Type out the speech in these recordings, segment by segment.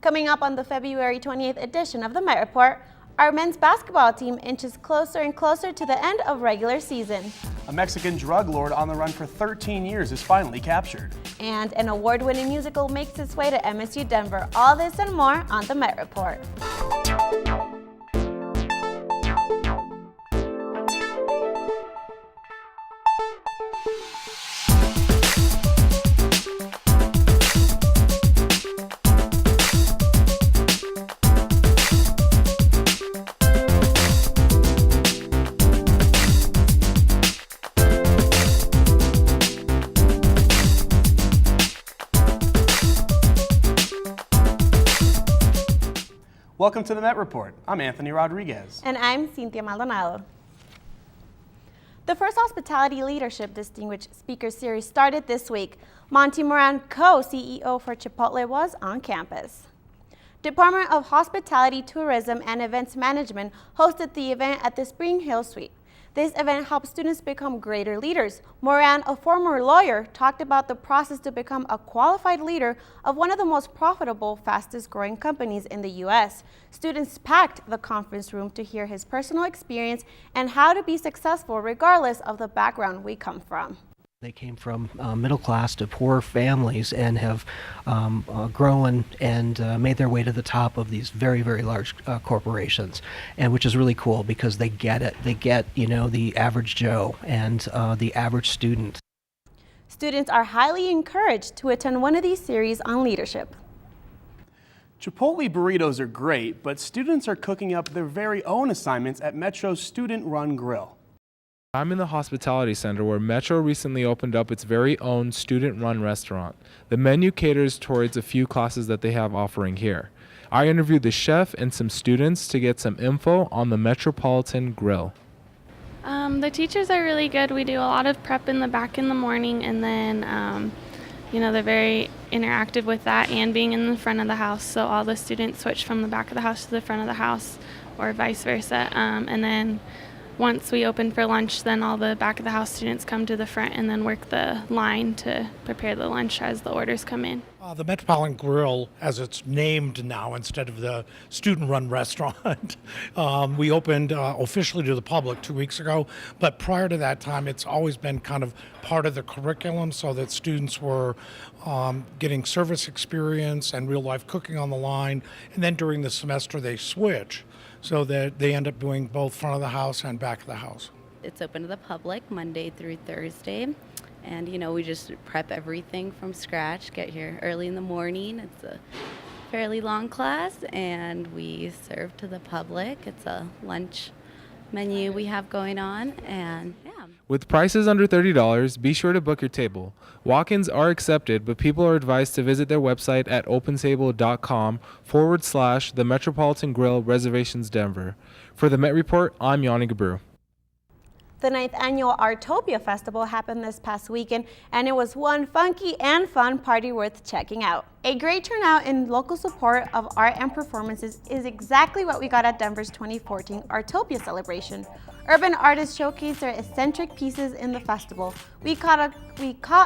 Coming up on the February 28th edition of the Met Report, our men's basketball team inches closer and closer to the end of regular season. A Mexican drug lord on the run for 13 years is finally captured. And an award-winning musical makes its way to MSU Denver. All this and more on the Met Report. Welcome to the Met Report. I'm Anthony Rodriguez. And I'm Cynthia Maldonado. The first Hospitality Leadership Distinguished Speaker Series started this week. Monty Moran, co-CEO for Chipotle, was on campus. Department of Hospitality, Tourism, and Events Management hosted the event at the Spring Hill Suite. This event helps students become greater leaders. Moran, a former lawyer, talked about the process to become a qualified leader of one of the most profitable, fastest growing companies in the U.S. Students packed the conference room to hear his personal experience and how to be successful regardless of the background we come from. They came from middle class to poor families and have grown and made their way to the top of these very, very large corporations, and which is really cool because they get it. They get, the average Joe and the average student. Students are highly encouraged to attend one of these series on leadership. Chipotle burritos are great, but students are cooking up their very own assignments at Metro's student-run grill. I'm in the Hospitality Center where Metro recently opened up its very own student-run restaurant. The menu caters towards a few classes that they have offering here. I interviewed the chef and some students to get some info on the Metropolitan Grill. The teachers are really good. We do a lot of prep in the back in the morning, and then they're very interactive with that and being in the front of the house. So all the students switch from the back of the house to the front of the house or vice versa. And then once we open for lunch, then all the back of the house students come to the front and then work the line to prepare the lunch as the orders come in. The Metropolitan Grill, as it's named now instead of the student-run restaurant, we opened officially to the public 2 weeks ago, but prior to that time it's always been kind of part of the curriculum so that students were getting service experience and real-life cooking on the line, and then during the semester they switch so that they end up doing both front of the house and back of the house. It's open to the public Monday through Thursday. And, we just prep everything from scratch, get here early in the morning. It's a fairly long class, and we serve to the public. It's a lunch menu we have going on, and yeah. With prices under $30, be sure to book your table. Walk-ins are accepted, but people are advised to visit their website at opentable.com/the Metropolitan Grill Reservations Denver. For the Met Report, I'm Yanni Gabru. The 9th annual Artopia Festival happened this past weekend, and it was one funky and fun party worth checking out. A great turnout in local support of art and performances is exactly what we got at Denver's 2014 Artopia celebration. Urban artists showcased their eccentric pieces in the festival. We caught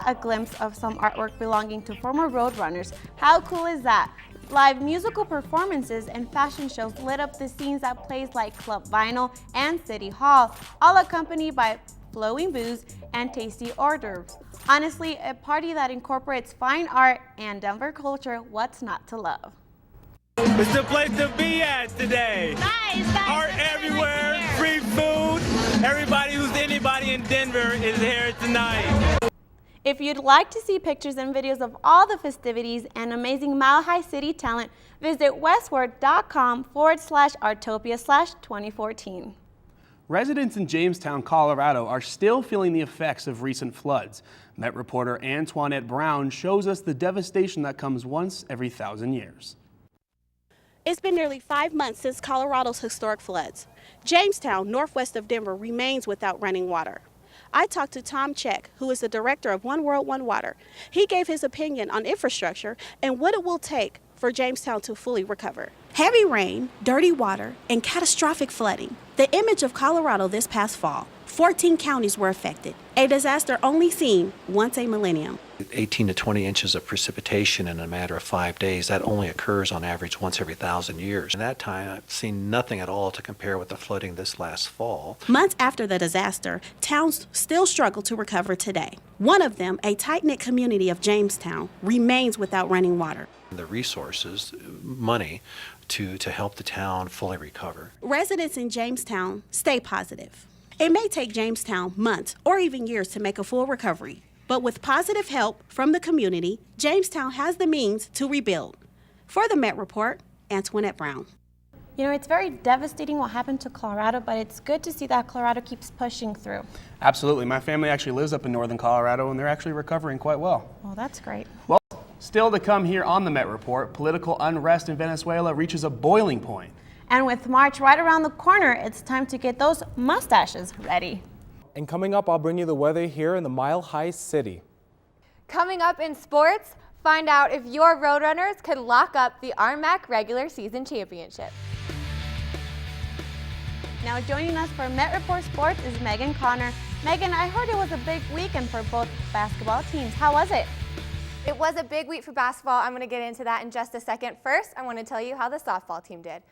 a glimpse of some artwork belonging to former road runners. How cool is that? Live musical performances and fashion shows lit up the scenes at places like Club Vinyl and City Hall, all accompanied by flowing booze and tasty hors d'oeuvres. Honestly, a party that incorporates fine art and Denver culture, what's not to love? It's the place to be at today. Nice. Art everywhere, free food. Everybody who's anybody in Denver is here tonight. If you'd like to see pictures and videos of all the festivities and amazing Mile High City talent, visit westward.com/Artopia/2014. Residents in Jamestown, Colorado are still feeling the effects of recent floods. Met reporter Antoinette Brown shows us the devastation that comes once every 1,000 years. It's been nearly 5 months since Colorado's historic floods. Jamestown, northwest of Denver, remains without running water. I talked to Tom Check, who is the director of One World, One Water. He gave his opinion on infrastructure and what it will take for Jamestown to fully recover. Heavy rain, dirty water, and catastrophic flooding. The image of Colorado this past fall. 14 counties were affected, a disaster only seen once a millennium. 18 to 20 inches of precipitation in a matter of 5 days, that only occurs on average once every 1,000 years. In that time, I've seen nothing at all to compare with the flooding this last fall. Months after the disaster, towns still struggle to recover today. One of them, a tight-knit community of Jamestown, remains without running water. The resources, money, to help the town fully recover. Residents in Jamestown stay positive. It may take Jamestown months or even years to make a full recovery, but with positive help from the community, Jamestown has the means to rebuild. For the Met Report, Antoinette Brown. You know, it's very devastating what happened to Colorado, but it's good to see that Colorado keeps pushing through. Absolutely. My family actually lives up in northern Colorado, and they're actually recovering quite well. Well, that's great. Well, still to come here on the Met Report, political unrest in Venezuela reaches a boiling point. And with March right around the corner, it's time to get those mustaches ready. And coming up, I'll bring you the weather here in the Mile High City. Coming up in sports, find out if your Roadrunners could lock up the RMAC regular season championship. Now joining us for Met Report Sports is Megan Connor. Megan, I heard it was a big weekend for both basketball teams. How was it? It was a big week for basketball. I'm going to get into that in just a second. First, I want to tell you how the softball team did.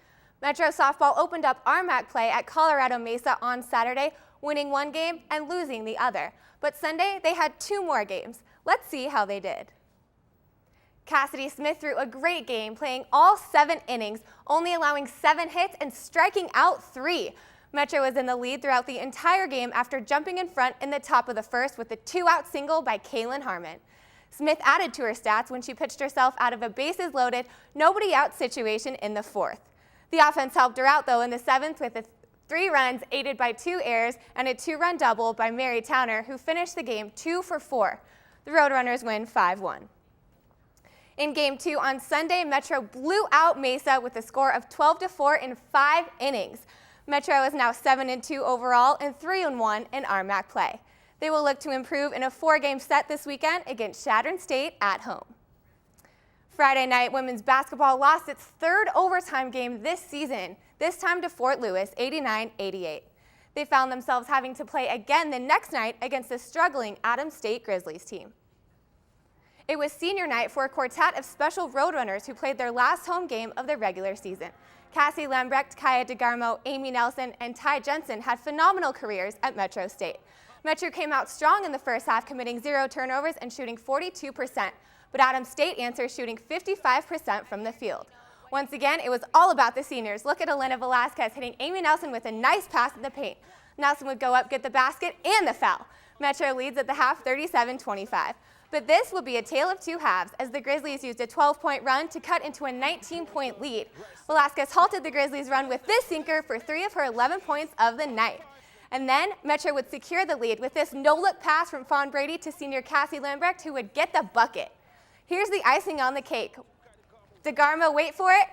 Metro softball opened up RMAC play at Colorado Mesa on Saturday, winning one game and losing the other. But Sunday, they had 2 more games. Let's see how they did. Cassidy Smith threw a great game, playing all 7 innings, only allowing 7 hits and striking out 3. Metro was in the lead throughout the entire game after jumping in front in the top of the first with a 2-out single by Kaylin Harmon. Smith added to her stats when she pitched herself out of a bases-loaded, nobody-out situation in the 4th. The offense helped her out, though, in the 7th with 3 runs aided by 2 errors and a 2-run double by Mary Towner, who finished the game 2 for 4. The Roadrunners win 5-1. In Game 2 on Sunday, Metro blew out Mesa with a score of 12-4 in 5 innings. Metro is now 7-2 overall and 3-1 in RMAC play. They will look to improve in a 4-game set this weekend against Chadron State at home. Friday night, women's basketball lost its 3rd overtime game this season, this time to Fort Lewis, 89-88. They found themselves having to play again the next night against the struggling Adams State Grizzlies team. It was senior night for a quartet of special Roadrunners who played their last home game of the regular season. Cassie Lambrecht, Kaya DeGarmo, Amy Nelson, and Ty Jensen had phenomenal careers at Metro State. Metro came out strong in the first half, committing 0 turnovers and shooting 42%, but Adams State answered, shooting 55% from the field. Once again, it was all about the seniors. Look at Elena Velasquez hitting Amy Nelson with a nice pass in the paint. Nelson would go up, get the basket and the foul. Metro leads at the half 37-25. But this will be a tale of 2 halves as the Grizzlies used a 12-point run to cut into a 19-point lead. Velasquez halted the Grizzlies' run with this sinker for 3 of her 11 points of the night. And then Metro would secure the lead with this no-look pass from Fawn Brady to senior Cassie Lambrecht, who would get the bucket. Here's the icing on the cake. DeGarmo, wait for it,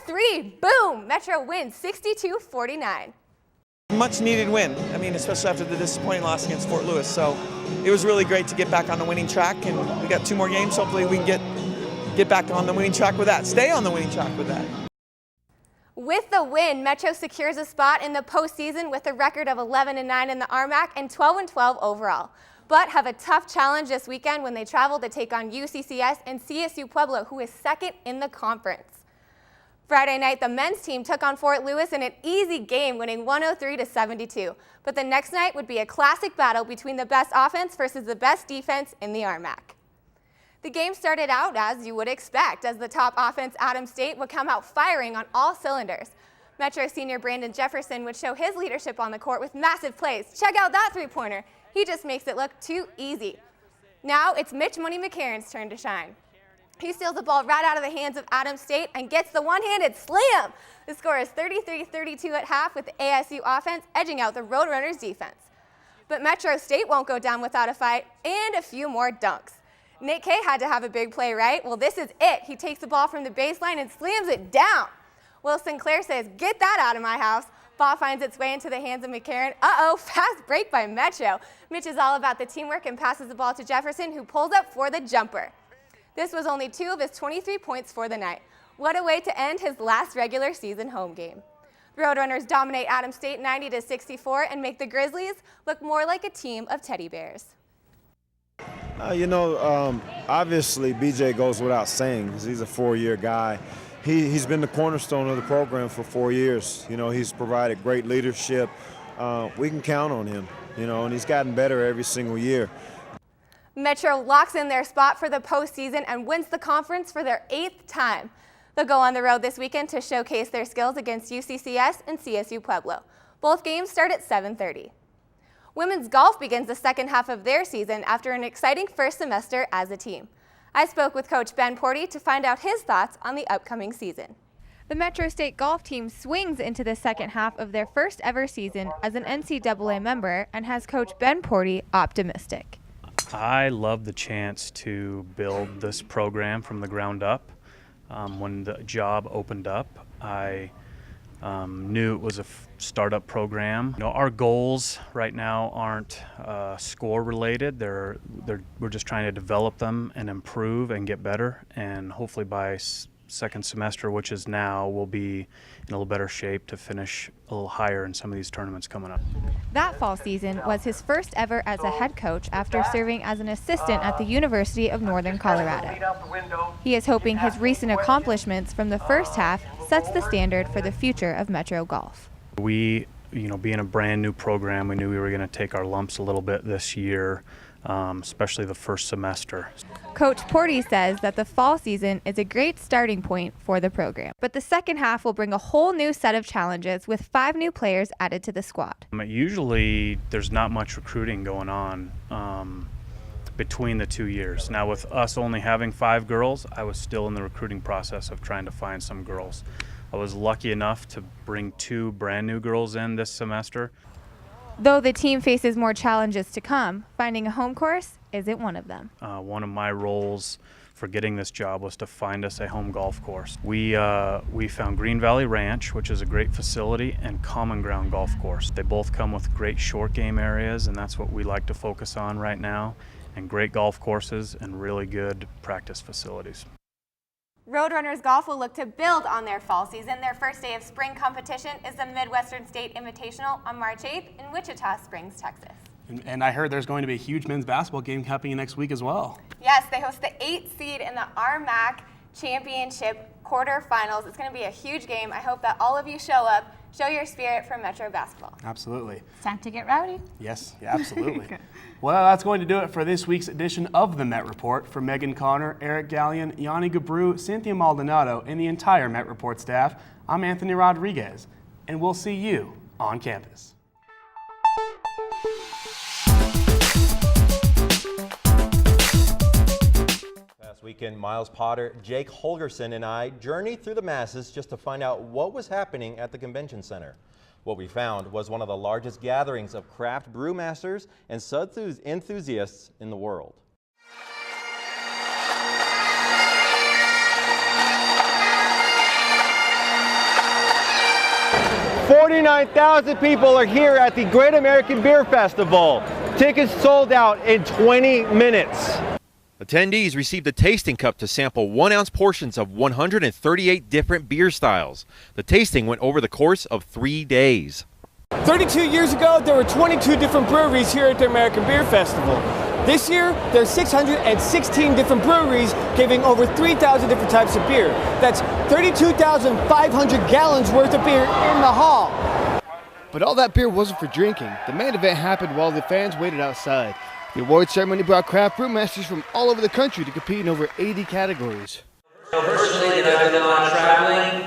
4-3, boom! Metro wins 62-49. Much needed win. I mean, especially after the disappointing loss against Fort Lewis. So it was really great to get back on the winning track, and we got 2 more games. Hopefully we can get back on the winning track with that, stay on the winning track with that. With the win, Metro secures a spot in the postseason with a record of 11-9 in the RMAC and 12-12 overall. But have a tough challenge this weekend when they travel to take on UCCS and CSU Pueblo, who is 2nd in the conference. Friday night, the men's team took on Fort Lewis in an easy game, winning 103-72. But the next night would be a classic battle between the best offense versus the best defense in the RMAC. The game started out as you would expect, as the top offense, Adams State, would come out firing on all cylinders. Metro senior Brandon Jefferson would show his leadership on the court with massive plays. Check out that 3-pointer. He just makes it look too easy. Now it's Mitch Money McCarron's turn to shine. He steals the ball right out of the hands of Adams State and gets the one-handed slam. The score is 33-32 at half, with the ASU offense edging out the Roadrunners defense. But Metro State won't go down without a fight and a few more dunks. Nate Kay had to have a big play, right? Well, this is it. He takes the ball from the baseline and slams it down. Will Sinclair says, "Get that out of my house." Ball finds its way into the hands of McCarron. Uh-oh, fast break by Metro. Mitch is all about the teamwork and passes the ball to Jefferson, who pulls up for the jumper. This was only 2 of his 23 points for the night. What a way to end his last regular season home game. The Roadrunners dominate Adams State 90-64 and make the Grizzlies look more like a team of teddy bears. Obviously BJ goes without saying because he's a 4-year guy. He's been the cornerstone of the program for 4 years. He's provided great leadership. We can count on him, and he's gotten better every single year. Metro locks in their spot for the postseason and wins the conference for their 8th time. They'll go on the road this weekend to showcase their skills against UCCS and CSU Pueblo. Both games start at 7:30. Women's golf begins the second half of their season after an exciting first semester as a team. I spoke with Coach Ben Porty to find out his thoughts on the upcoming season. The Metro State golf team swings into the second half of their first ever season as an NCAA member and has Coach Ben Porty optimistic. I love the chance to build this program from the ground up. When the job opened up, I knew it was a startup program. Our goals right now aren't score related. We're just trying to develop them and improve and get better, and hopefully by second semester, which is now, we'll be in a little better shape to finish a little higher in some of these tournaments coming up. That fall season was his first ever as a head coach after serving as an assistant at the University of Northern Colorado. He is hoping his recent accomplishments from the first half sets the standard for the future of Metro golf. We, being a brand new program, we knew we were going to take our lumps a little bit this year, especially the first semester. Coach Porty says that the fall season is a great starting point for the program, but the second half will bring a whole new set of challenges with 5 new players added to the squad. Usually there's not much recruiting going on between the 2 years. Now with us only having 5 girls, I was still in the recruiting process of trying to find some girls. I was lucky enough to bring 2 brand new girls in this semester. Though the team faces more challenges to come, finding a home course isn't one of them. One of my roles for getting this job was to find us a home golf course. We found Green Valley Ranch, which is a great facility, and Common Ground Golf Course. They both come with great short game areas, and that's what we like to focus on right now, and great golf courses and really good practice facilities. Roadrunners golf will look to build on their fall season. Their first day of spring competition is the Midwestern State Invitational on March 8th in Wichita Springs, Texas. And I heard there's going to be a huge men's basketball game happening next week as well. Yes, they host the 8th seed in the RMAC Championship quarterfinals. It's going to be a huge game. I hope that all of you show up, show your spirit for Metro basketball. Absolutely. It's time to get rowdy. Yes, yeah, absolutely. Well, that's going to do it for this week's edition of the Met Report. For Megan Connor, Eric Gallion, Yanni Gabru, Cynthia Maldonado, and the entire Met Report staff, I'm Anthony Rodriguez, and we'll see you on campus. Last weekend, Miles Potter, Jake Holgerson, and I journeyed through the masses just to find out what was happening at the convention center. What we found was one of the largest gatherings of craft brewmasters and sud enthusiasts in the world. $49,000 people are here at the Great American Beer Festival. Tickets sold out in 20 minutes. Attendees received a tasting cup to sample 1-ounce portions of 138 different beer styles. The tasting went over the course of 3 days. 32 years ago, there were 22 different breweries here at the American Beer Festival. This year, there are 616 different breweries giving over 3,000 different types of beer. That's 32,500 gallons worth of beer in the hall. But all that beer wasn't for drinking. The main event happened while the fans waited outside. The award ceremony brought craft brewmasters from all over the country to compete in over 80 categories. Personally, that I've been on traveling,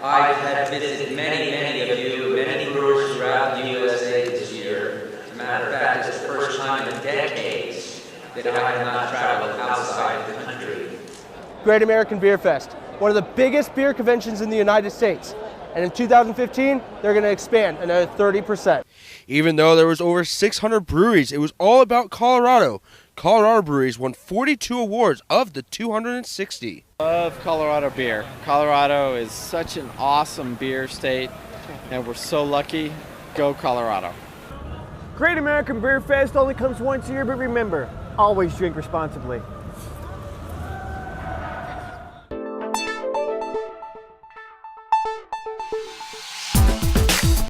I've had visited many of you, many brewers throughout the USA this year. As a matter of fact, it's the first time in decades that I have not traveled outside the country. Great American Beer Fest, one of the biggest beer conventions in the United States. And in 2015, they're going to expand another 30%. Even though there was over 600 breweries, it was all about Colorado. Colorado breweries won 42 awards of the 260. Love Colorado beer. Colorado is such an awesome beer state, and we're so lucky. Go Colorado. Great American Beer Fest only comes once a year, but remember, always drink responsibly.